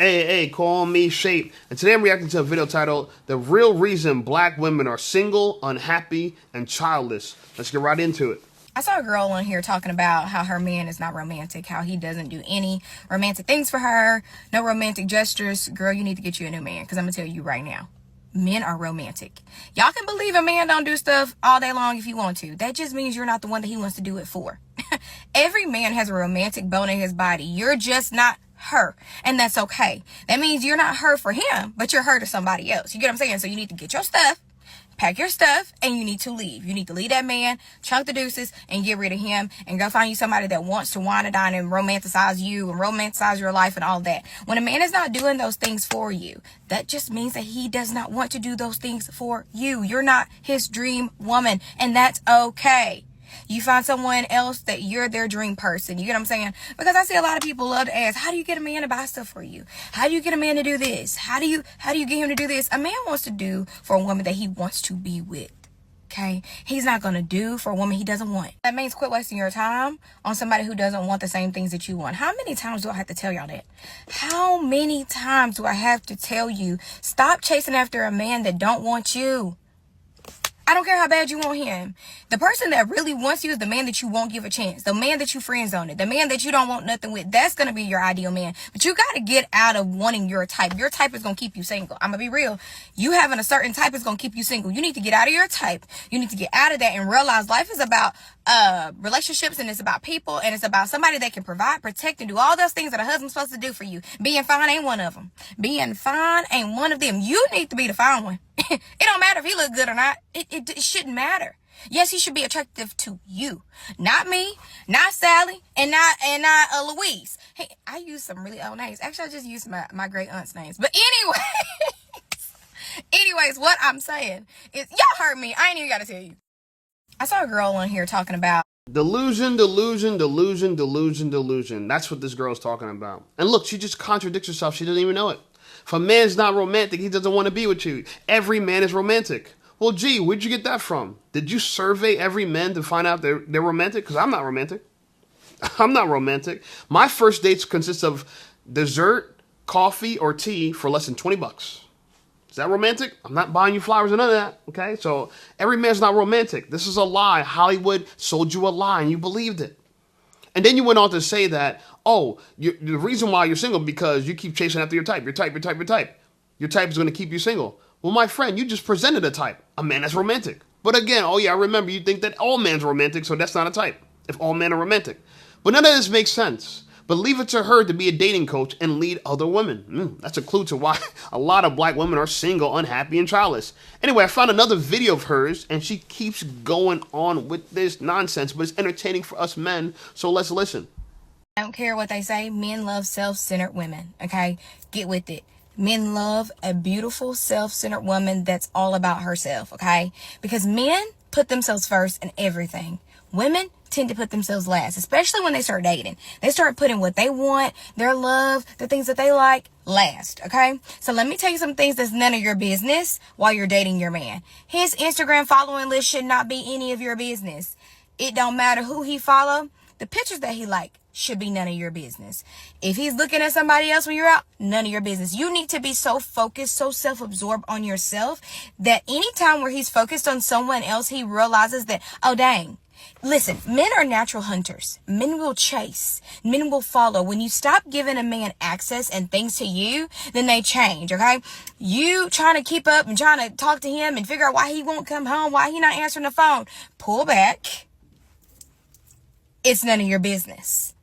Hey, call me Shape. And today I'm reacting to a video titled, The Real Reason Black Women Are Single, Unhappy, and Childless. Let's get right into it. I saw a girl on here talking about how her man is not romantic, how he doesn't do any romantic things for her, no romantic gestures. Girl, you need to get you a new man, because I'm going to tell you right now, men are romantic. Y'all can believe a man don't do stuff all day long if you want to. That just means you're not the one that he wants to do it for. Every man has a romantic bone in his body. You're just not her, and that's okay. That means you're not her for him, but you're her to somebody else. You get what I'm saying? So you need to get your stuff, pack your stuff, and you need to leave. You need to leave that man, chunk the deuces, and get rid of him, and go find you somebody that wants to wine and dine and romanticize you and romanticize your life and all that. When a man is not doing those things for you, that just means that he does not want to do those things for you. You're not his dream woman, and that's okay. You find someone else that you're their dream person. You get what I'm saying? Because I see a lot of people love to ask, how do you get a man to buy stuff for you? How do you get a man to do this? How do you get him to do this? A man wants to do for a woman that he wants to be with. Okay? He's not going to do for a woman he doesn't want. That means quit wasting your time on somebody who doesn't want the same things that you want. How many times do I have to tell y'all that? How many times do I have to tell you, stop chasing after a man that don't want you? I don't care how bad you want him. The person that really wants you is the man that you won't give a chance. The man that you friend zone it. The man that you don't want nothing with. That's going to be your ideal man. But you got to get out of wanting your type. Your type is going to keep you single. I'm going to be real. You having a certain type is going to keep you single. You need to get out of your type. You need to get out of that and realize life is about relationships, and it's about people, and it's about somebody that can provide, protect, and do all those things that a husband's supposed to do for you. Being fine ain't one of them. Being fine ain't one of them. You need to be the fine one. It don't matter if he look good or not. It shouldn't matter. Yes, he should be attractive to you, not me, not Sally, and not Louise. Hey, I use some really old names. Actually, I just used my great aunt's names. But anyways, what I'm saying is, y'all heard me. I ain't even got to tell you. I saw a girl on here talking about Delusion. That's what this girl's talking about. And look, she just contradicts herself. She doesn't even know it. If a man's not romantic, he doesn't want to be with you. Every man is romantic. Well, gee, where'd you get that from? Did you survey every man to find out they're romantic? Because I'm not romantic. I'm not romantic. My first dates consist of dessert, coffee, or tea for less than $20. Is that romantic? I'm not buying you flowers or none of that, okay? So every man's not romantic. This is a lie. Hollywood sold you a lie, and you believed it. And then you went on to say that, oh, the reason why you're single because you keep chasing after your type. Your type is going to keep you single. Well, my friend, you just presented a type, a man that's romantic. But again, oh yeah, I remember you think that all men's romantic, so that's not a type, if all men are romantic. But none of this makes sense. But leave it to her to be a dating coach and lead other women. That's a clue to why a lot of black women are single, unhappy, and childless. Anyway, I found another video of hers, and she keeps going on with this nonsense, but it's entertaining for us men, so let's listen. I don't care what they say. Men love self-centered women, okay? Get with it. Men love a beautiful, self-centered woman that's all about herself, okay? Because men put themselves first in everything. Women tend to put themselves last, especially when they start dating. They start putting what they want, their love, the things that they like, last, okay? So let me tell you some things that's none of your business while you're dating your man. His Instagram following list should not be any of your business. It don't matter who he follow. The pictures that he like should be none of your business. If he's looking at somebody else when you're out, none of your business. You need to be so focused, so self-absorbed on yourself that anytime where he's focused on someone else, he realizes that, oh, dang. Listen, men are natural hunters. Men will chase. Men will follow. When you stop giving a man access and things to you, then they change, okay? You trying to keep up and trying to talk to him and figure out why he won't come home, why he not answering the phone. Pull back. It's none of your business.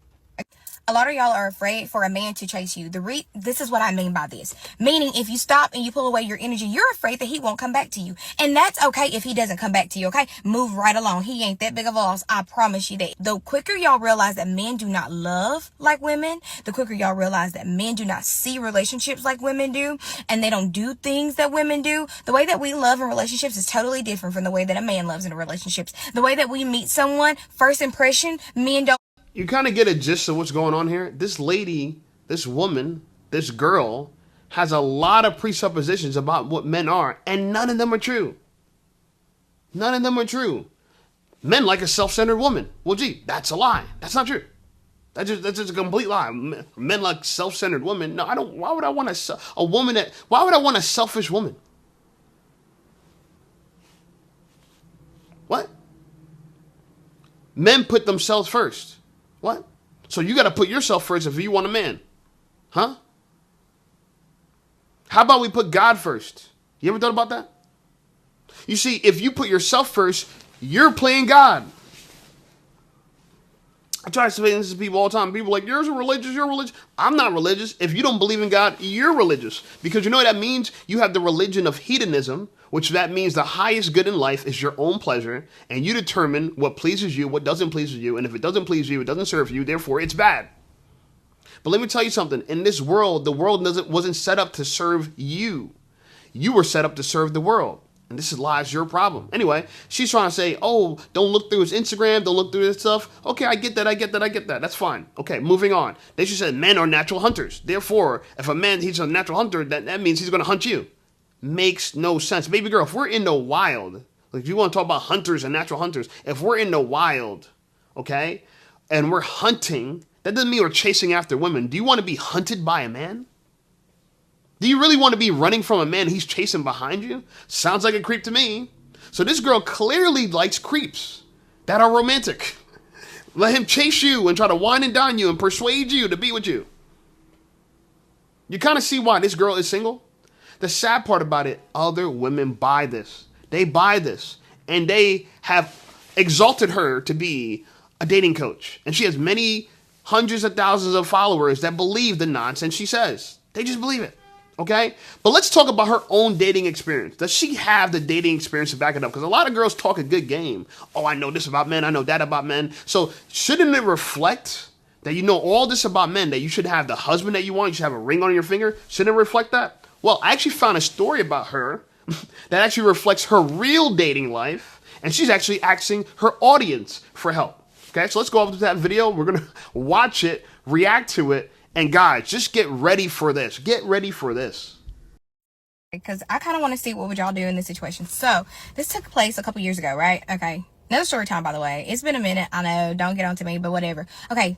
A lot of y'all are afraid for a man to chase you. This is what I mean by this. Meaning, if you stop and you pull away your energy, you're afraid that he won't come back to you. And that's okay if he doesn't come back to you, okay? Move right along. He ain't that big of a loss. I promise you that. The quicker y'all realize that men do not love like women, the quicker y'all realize that men do not see relationships like women do, and they don't do things that women do. The way that we love in relationships is totally different from the way that a man loves in relationships. The way that we meet someone, first impression, men don't. You kind of get a gist of what's going on here. This lady, this woman, this girl has a lot of presuppositions about what men are, and none of them are true. None of them are true. Men like a self-centered woman. Well, gee, that's a lie. That's not true. That's just a complete lie. Men like self-centered women. No, I don't. Why would I want a woman that? Why would I want a selfish woman? What? Men put themselves first. What? So you got to put yourself first if you want a man, huh? How about we put God first? You ever thought about that? You see, if you put yourself first, you're playing God. I try to explain this to people all the time. People are like, you're religious. I'm not religious. If you don't believe in God, you're religious. Because you know what that means? You have the religion of hedonism, which that means the highest good in life is your own pleasure, and you determine what pleases you, what doesn't please you, and if it doesn't please you, it doesn't serve you, therefore it's bad. But let me tell you something. In this world, the world wasn't set up to serve you. You were set up to serve the world. And this lies your problem. Anyway, she's trying to say, oh, don't look through his Instagram. Don't look through this stuff. Okay, I get that. That's fine. Okay, moving on. They should say men are natural hunters. Therefore, if a man, he's a natural hunter, that means he's going to hunt you. Makes no sense. Baby girl, if we're in the wild, like if you want to talk about hunters and natural hunters, if we're in the wild, okay, and we're hunting, that doesn't mean we're chasing after women. Do you want to be hunted by a man? Do you really want to be running from a man he's chasing behind you? Sounds like a creep to me. So this girl clearly likes creeps that are romantic. Let him chase you and try to wine and dine you and persuade you to be with you. You kind of see why this girl is single? The sad part about it, other women buy this. They buy this. And they have exalted her to be a dating coach. And she has many hundreds of thousands of followers that believe the nonsense she says. They just believe it. Okay? But let's talk about her own dating experience. Does she have the dating experience to back it up? Because a lot of girls talk a good game. Oh, I know this about men. I know that about men. So shouldn't it reflect that you know all this about men, that you should have the husband that you want, you should have a ring on your finger? Shouldn't it reflect that? Well, I actually found a story about her that actually reflects her real dating life. And she's actually asking her audience for help. Okay? So let's go over to that video. We're going to watch it, react to it. And guys, just get ready for this. Get ready for this. Because I kind of want to see what would y'all do in this situation. So this took place a couple years ago, right? Okay. Another story time, by the way. It's been a minute. I know. Don't get on to me, but whatever. Okay.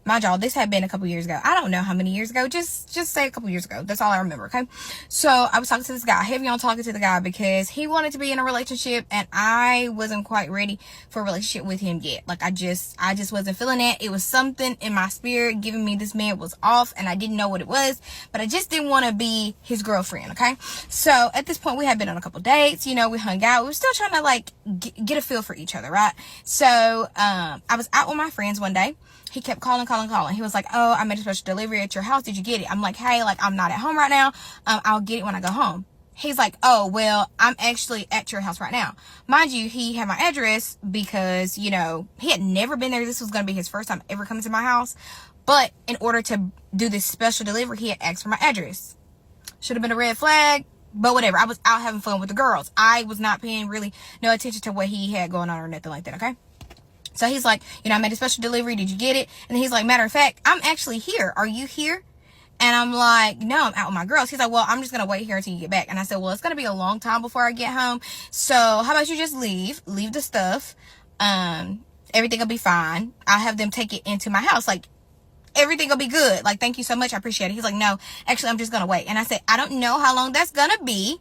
Mind y'all, this had been a couple years ago. I don't know how many years ago. Just say a couple years ago. That's all I remember, okay? So I was talking to this guy. Heavy on talking to the guy because he wanted to be in a relationship and I wasn't quite ready for a relationship with him yet. Like I just wasn't feeling it. It was something in my spirit giving me this man was off and I didn't know what it was, but I just didn't want to be his girlfriend, okay? So at this point we had been on a couple dates, you know, we hung out. We were still trying to like get a feel for each other, right? So I was out with my friends one day. He kept calling. He was like, oh, I made a special delivery at your house. Did you get it? I'm like, hey, like, I'm not at home right now. I'll get it when I go home. He's like, oh, well, I'm actually at your house right now. Mind you, he had my address because, you know, he had never been there. This was going to be his first time ever coming to my house. But in order to do this special delivery, he had asked for my address. Should have been a red flag, but whatever. I was out having fun with the girls. I was not paying really no attention to what he had going on or nothing like that, okay? So he's like, you know, I made a special delivery. Did you get it? And he's like, matter of fact, I'm actually here. Are you here? And I'm like, no, I'm out with my girls. He's like, well, I'm just going to wait here until you get back. And I said, well, it's going to be a long time before I get home. So how about you just leave the stuff. Everything will be fine. I'll have them take it into my house. Like, everything will be good. Like, thank you so much. I appreciate it. He's like, no, actually, I'm just going to wait. And I said, I don't know how long that's going to be.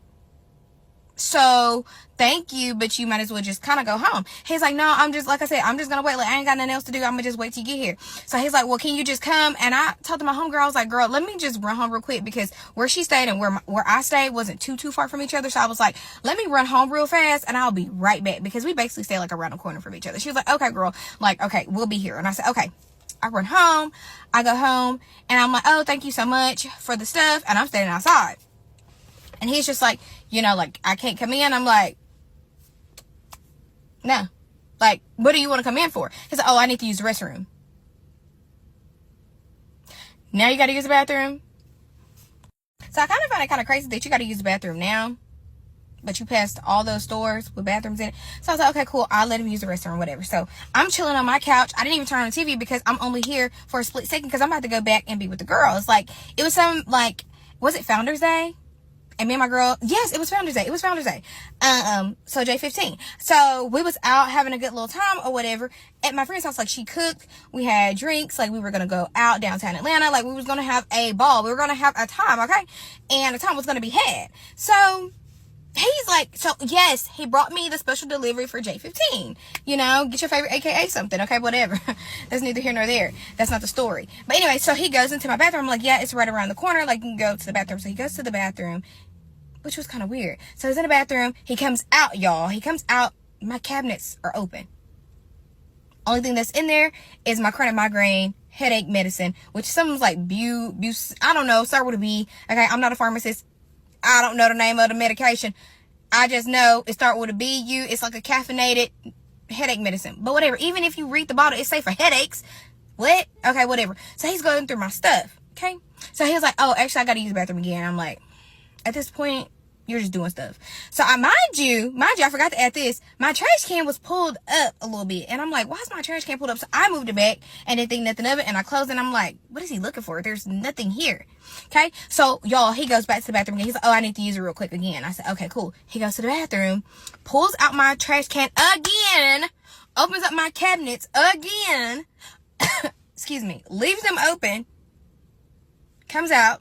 So thank you, but you might as well just kind of go home. He's like, no, I'm just going to wait. Like, I ain't got nothing else to do. I'm going to just wait till you get here. So he's like, well, can you just come? And I told my homegirl, I was like, girl, let me just run home real quick because where she stayed and where I stayed wasn't too far from each other. So I was like, let me run home real fast and I'll be right back because we basically stay like around the corner from each other. She was like, okay, girl, like, okay, we'll be here. And I said, okay. I run home. I go home and I'm like, oh, thank you so much for the stuff. And I'm standing outside. And he's just like, you know, like, I can't come in. I'm like, no. Like, what do you want to come in for? He's like, oh, I need to use the restroom. Now you got to use the bathroom? So I kind of find it kind of crazy that you got to use the bathroom now. But you passed all those stores with bathrooms in it. So I was like, okay, cool. I'll let him use the restroom, whatever. So I'm chilling on my couch. I didn't even turn on the TV because I'm only here for a split second because I'm about to go back and be with the girls. Like, it was some, like, was it Founders Day? And me and my girl, yes, it was Founders Day. It was Founders Day. So J15. So we was out having a good little time or whatever at my friend's house. Like, she cooked. We had drinks. Like, we were going to go out downtown Atlanta. Like, we was going to have a ball. We were going to have a time, okay? And a time was going to be had. So he's like, so yes, he brought me the special delivery for J15. You know, get your favorite AKA something, okay, whatever. That's neither here nor there. That's not the story. But anyway, so he goes into my bathroom. I'm like, yeah, it's right around the corner. Like, you can go to the bathroom. So he goes to the bathroom, which was kind of weird. So he's in the bathroom. He comes out, y'all. He comes out. My cabinets are open. Only thing that's in there is my chronic migraine headache medicine, which someone's like I don't know, start with a B. Okay, I'm not a pharmacist. I don't know the name of the medication. I just know it starts with a BU. It's like a caffeinated headache medicine. But whatever. Even if you read the bottle, it's safe for headaches. What? Okay, whatever. So he's going through my stuff. Okay. So he was like, oh, actually, I got to use the bathroom again. I'm like, at this point, you're just doing stuff. So mind you, I forgot to add this. My trash can was pulled up a little bit. And I'm like, why is my trash can pulled up? So I moved it back and didn't think nothing of it. And I closed it and I'm like, what is he looking for? There's nothing here. Okay. So y'all, he goes back to the bathroom again. He's like, oh, I need to use it real quick again. I said, okay, cool. He goes to the bathroom, pulls out my trash can again, opens up my cabinets again. Excuse me. Leaves them open. Comes out.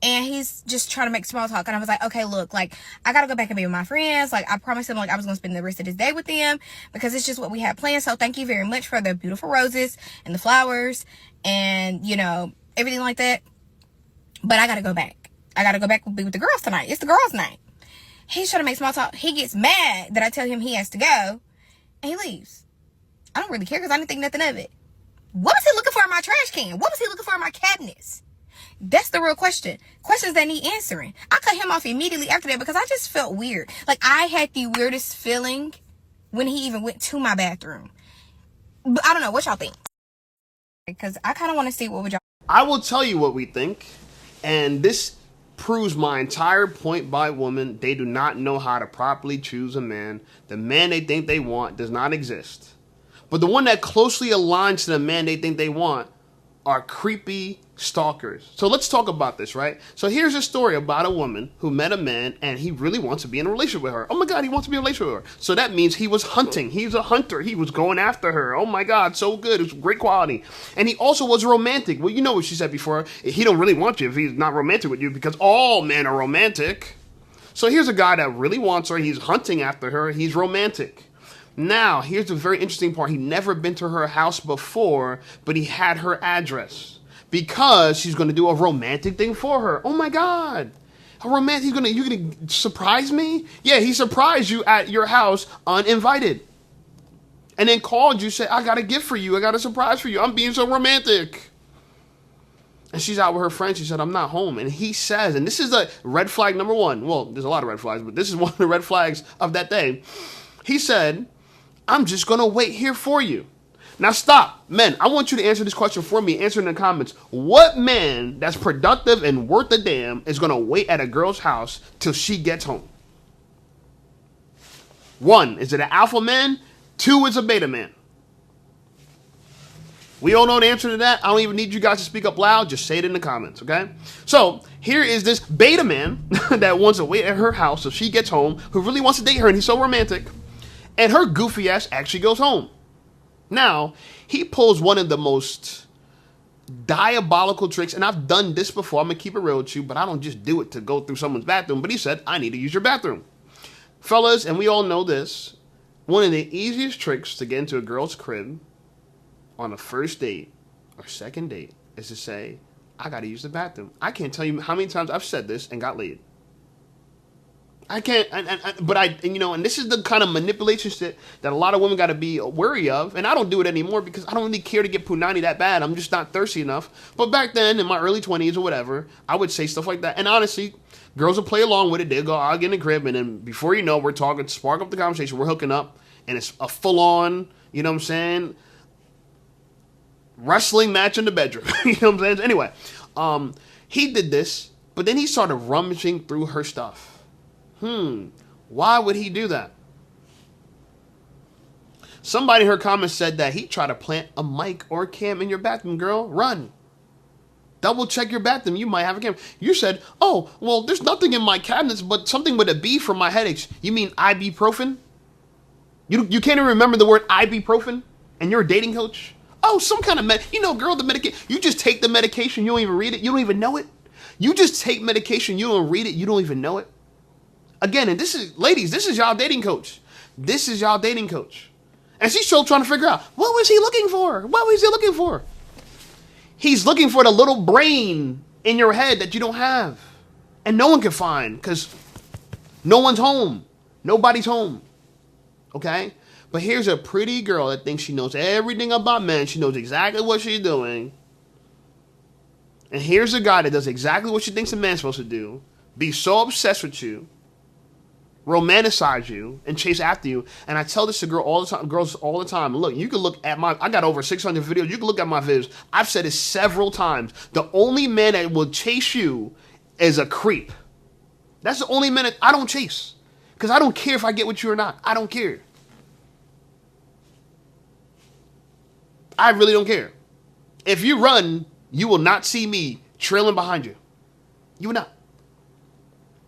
And he's just trying to make small talk. And I was like, okay, look, like, I got to go back and be with my friends. Like, I promised him, like, I was going to spend the rest of this day with them because it's just what we had planned. So thank you very much for the beautiful roses and the flowers and, you know, everything like that. But I got to go back. I got to go back and be with the girls tonight. It's the girls' night. He's trying to make small talk. He gets mad that I tell him he has to go. And he leaves. I don't really care because I didn't think nothing of it. What was he looking for in my trash can? What was he looking for in my cabinets? That's the real question. Questions that need answering. I cut him off immediately after that because I just felt weird. Like, I had the weirdest feeling when he even went to my bathroom. But I don't know. What y'all think? Because I kind of want to see what would y'all... I will tell you what we think. And this proves my entire point by women. They do not know how to properly choose a man. The man they think they want does not exist. But the one that closely aligns to the man they think they want are creepy stalkers. So let's talk about this, right? So here's a story about a woman who met a man and he really wants to be in a relationship with her. Oh my God, he wants to be in a relationship with her. So that means he was hunting. He's a hunter. He was going after her. Oh my God, so good. It was great quality. And he also was romantic. Well, you know what she said before. He don't really want you if he's not romantic with you because all men are romantic. So here's a guy that really wants her. He's hunting after her. He's romantic. Now, here's the very interesting part. He'd never been to her house before, but he had her address because she's going to do a romantic thing for her. Oh my God. A romantic, you're going to surprise me? Yeah, he surprised you at your house uninvited. And then called you, said, I got a gift for you. I got a surprise for you. I'm being so romantic. And she's out with her friends. She said, I'm not home. And he says, and this is the red flag number one. Well, there's a lot of red flags, but this is one of the red flags of that day. He said, I'm just going to wait here for you. Now stop. Men, I want you to answer this question for me. Answer in the comments. What man that's productive and worth a damn is going to wait at a girl's house till she gets home? 1, is it an alpha man? 2, is a beta man. We all know the answer to that. I don't even need you guys to speak up loud. Just say it in the comments, okay? So here is this beta man that wants to wait at her house till she gets home, who really wants to date her, and he's so romantic. And her goofy ass actually goes home. Now, he pulls one of the most diabolical tricks, and I've done this before. I'm going to keep it real with you, but I don't just do it to go through someone's bathroom. But he said, I need to use your bathroom. Fellas, and we all know this, one of the easiest tricks to get into a girl's crib on a first date or second date is to say, I got to use the bathroom. I can't tell you how many times I've said this and got laid. I can't, and this is the kind of manipulation shit that a lot of women got to be wary of, and I don't do it anymore because I don't really care to get punani that bad. I'm just not thirsty enough. But back then, in my early 20s or whatever, I would say stuff like that, and honestly, girls will play along with it. They'll go, I'll get in the crib, and then before you know, we're talking, spark up the conversation, we're hooking up, and it's a full-on, you know what I'm saying, wrestling match in the bedroom. You know what I'm saying? Anyway, he did this, but then he started rummaging through her stuff. Why would he do that? Somebody in her comments said that he tried to plant a mic or a cam in your bathroom, girl. Run. Double check your bathroom. You might have a camera. You said, oh, well, there's nothing in my cabinets but something with a B for my headaches. You mean ibuprofen? You can't even remember the word ibuprofen? And you're a dating coach? Oh, some kind of girl, the medication. You just take the medication. You don't even read it. You don't even know it. You just take medication. You don't read it. You don't even know it. Again, and ladies, this is y'all dating coach. This is y'all dating coach. And she's still trying to figure out, what was he looking for? What was he looking for? He's looking for the little brain in your head that you don't have. And no one can find because no one's home. Nobody's home. Okay? But here's a pretty girl that thinks she knows everything about men. She knows exactly what she's doing. And here's a guy that does exactly what she thinks a man's supposed to do. Be so obsessed with you. Romanticize you and chase after you. And I tell this to girls all the time. Look, you can look at I got over 600 videos. You can look at my videos. I've said it several times. The only man that will chase you is a creep. That's the only man that I don't chase. Because I don't care if I get with you or not. I don't care. I really don't care. If you run, you will not see me trailing behind you. You will not.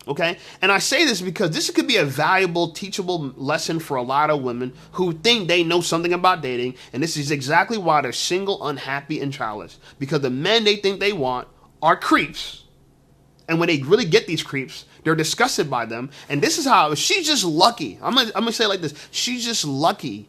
Okay? And I say this because this could be a valuable, teachable lesson for a lot of women who think they know something about dating. And this is exactly why they're single, unhappy, and childless. Because the men they think they want are creeps. And when they really get these creeps, they're disgusted by them. And this is how, she's just lucky. I'm gonna say it like this. She's just lucky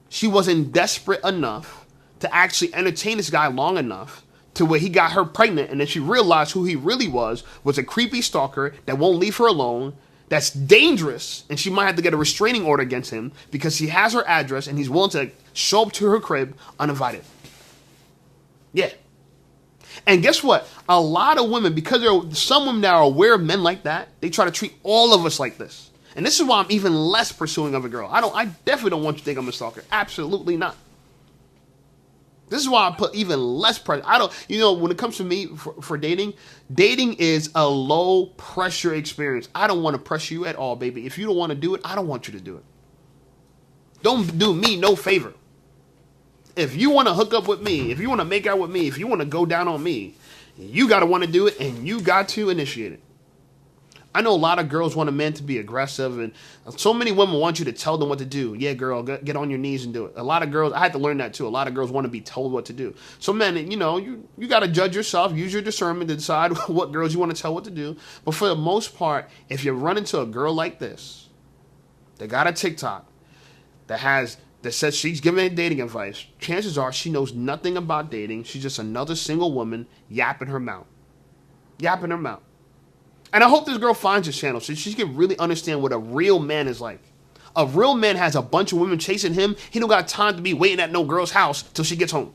she wasn't desperate enough to actually entertain this guy long enough to where he got her pregnant, and then she realized who he really was a creepy stalker that won't leave her alone, that's dangerous, and she might have to get a restraining order against him because he has her address and he's willing to show up to her crib uninvited. Yeah. And guess what? A lot of women, because some women that are aware of men like that, they try to treat all of us like this. And this is why I'm even less pursuing of a girl. I definitely don't want you to think I'm a stalker. Absolutely not. This is why I put even less pressure. When it comes to me for dating is a low pressure experience. I don't want to pressure you at all, baby. If you don't want to do it, I don't want you to do it. Don't do me no favor. If you want to hook up with me, if you want to make out with me, if you want to go down on me, you got to want to do it and you got to initiate it. I know a lot of girls want a man to be aggressive, and so many women want you to tell them what to do. Yeah, girl, get on your knees and do it. A lot of girls, I had to learn that too. A lot of girls want to be told what to do. So men, you got to judge yourself, use your discernment to decide what girls you want to tell what to do. But for the most part, if you run into a girl like this, that got a TikTok, that says she's giving dating advice, chances are she knows nothing about dating. She's just another single woman yapping her mouth. Yapping her mouth. And I hope this girl finds this channel so she can really understand what a real man is like. A real man has a bunch of women chasing him. He don't got time to be waiting at no girl's house till she gets home.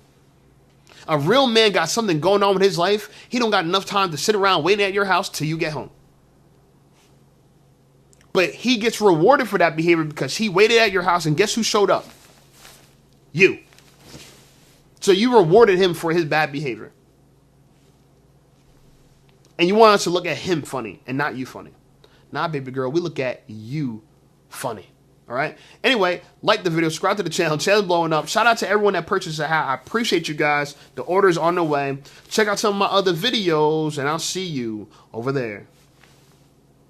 A real man got something going on with his life. He don't got enough time to sit around waiting at your house till you get home. But he gets rewarded for that behavior because he waited at your house, and guess who showed up? You. So you rewarded him for his bad behavior. And you want us to look at him funny and not you funny. Nah, baby girl, we look at you funny. All right? Anyway, like the video, subscribe to the channel. Channel's blowing up. Shout out to everyone that purchased a hat. I appreciate you guys. The order's on the way. Check out some of my other videos, and I'll see you over there.